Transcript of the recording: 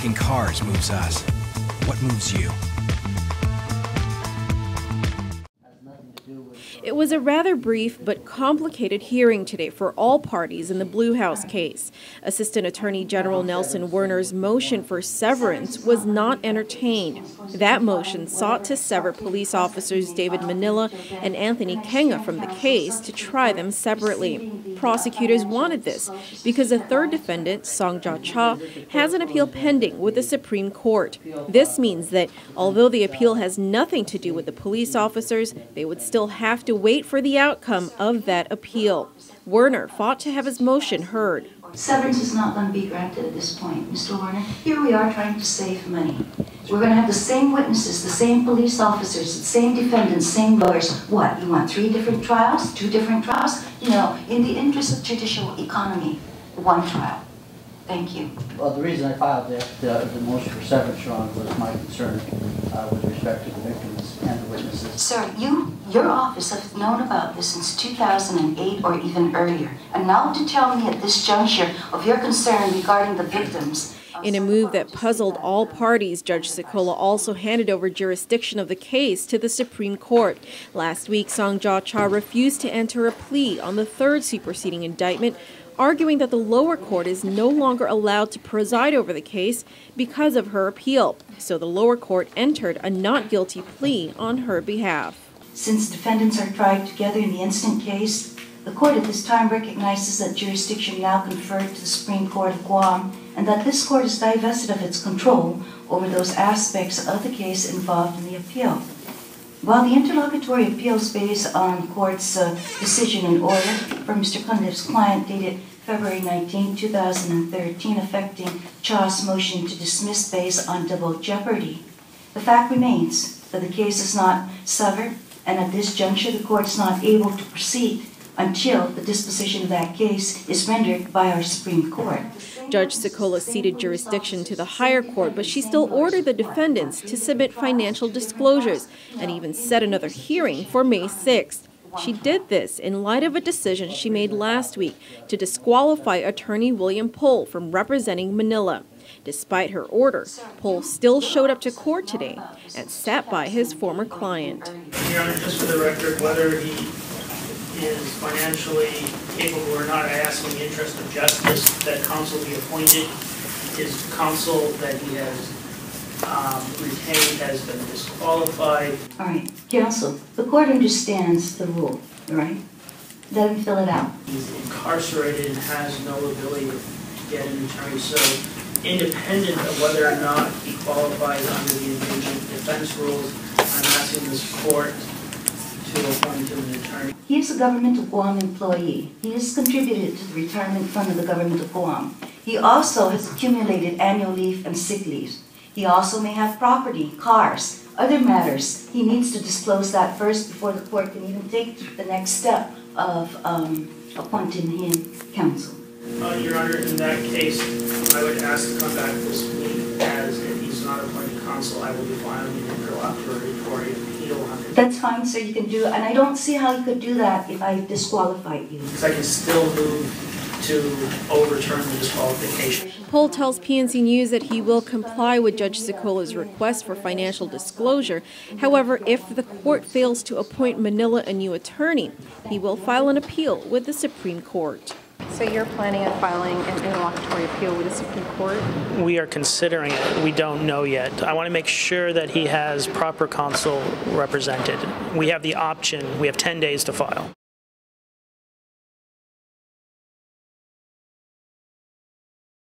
Wrecking cars moves us. What moves you? It was a rather brief but complicated hearing today for all parties in the Blue House case. Assistant Attorney General Nelson Werner's motion for severance was not entertained. That motion sought to sever police officers David Manila and Anthony Kenga from the case to try them separately. Prosecutors wanted this because a third defendant, Songjia Cha, has an appeal pending with the Supreme Court. This means that although the appeal has nothing to do with the police officers, they would still have to wait for the outcome of that appeal. Werner fought to have his motion heard. Severance is not going to be granted at this point, Mr. Werner. Here we are trying to save money. We're going to have the same witnesses, the same police officers, the same defendants, same lawyers. What, you want 3 different trials, 2 different trials? You know, in the interest of judicial economy, 1 trial. Thank you. Well, the reason I filed the motion for severance, Your Honor, was my concern with respect to the victims and the witnesses. Sir, your office has known about this since 2008 or even earlier. And now to tell me at this juncture of your concern regarding the victims. In a move that puzzled all parties, Judge Sikola also handed over jurisdiction of the case to the Supreme Court. Last week, Songjia Cha refused to enter a plea on the 3rd superseding indictment, arguing that the lower court is no longer allowed to preside over the case because of her appeal. So the lower court entered a not guilty plea on her behalf. Since defendants are tried together in the instant case, the court at this time recognizes that jurisdiction now conferred to the Supreme Court of Guam and that this court is divested of its control over those aspects of the case involved in the appeal. While the interlocutory appeals based on the court's decision and order for Mr. Cunliffe's client dated February 19, 2013, affecting Cha's motion to dismiss based on double jeopardy, the fact remains that the case is not severed, and at this juncture the court is not able to proceed until the disposition of that case is rendered by our Supreme Court. Judge Sikola ceded jurisdiction to the higher court, but she still ordered the defendants to submit financial disclosures and even set another hearing for May 6th. She did this in light of a decision she made last week to disqualify attorney William Pohl from representing Manila. Despite her order, Pohl still showed up to court today and sat by his former client. Your Honor, just for the record, whether he is financially capable or not, I ask in the interest of justice that counsel be appointed. His counsel that he has retained has been disqualified. All right, counsel, the court understands the rule, right? Let him fill it out. He's incarcerated and has no ability to get an attorney, so independent of whether or not he qualifies under the indigent defense rules, I'm asking this court to appoint him an attorney. He is a Government of Guam employee. He has contributed to the retirement fund of the Government of Guam. He also has accumulated annual leave and sick leaves. He also may have property, cars, other matters. He needs to disclose that first before the court can even take the next step of appointing him counsel. Your Honor, in that case, I would ask to come back this week, as if he's not appointed counsel, I will be filing an interlocutory appeal. That's fine, sir, you can do it. And I don't see how you could do that if I disqualified you. Because I can still move to overturn the disqualification. Pohl tells PNC News that he will comply with Judge Sikola's request for financial disclosure. However, if the court fails to appoint Manila a new attorney, he will file an appeal with the Supreme Court. So you're planning on filing an interlocutory appeal with the Supreme Court? We are considering it. We don't know yet. I want to make sure that he has proper counsel represented. We have the option. We have 10 days to file.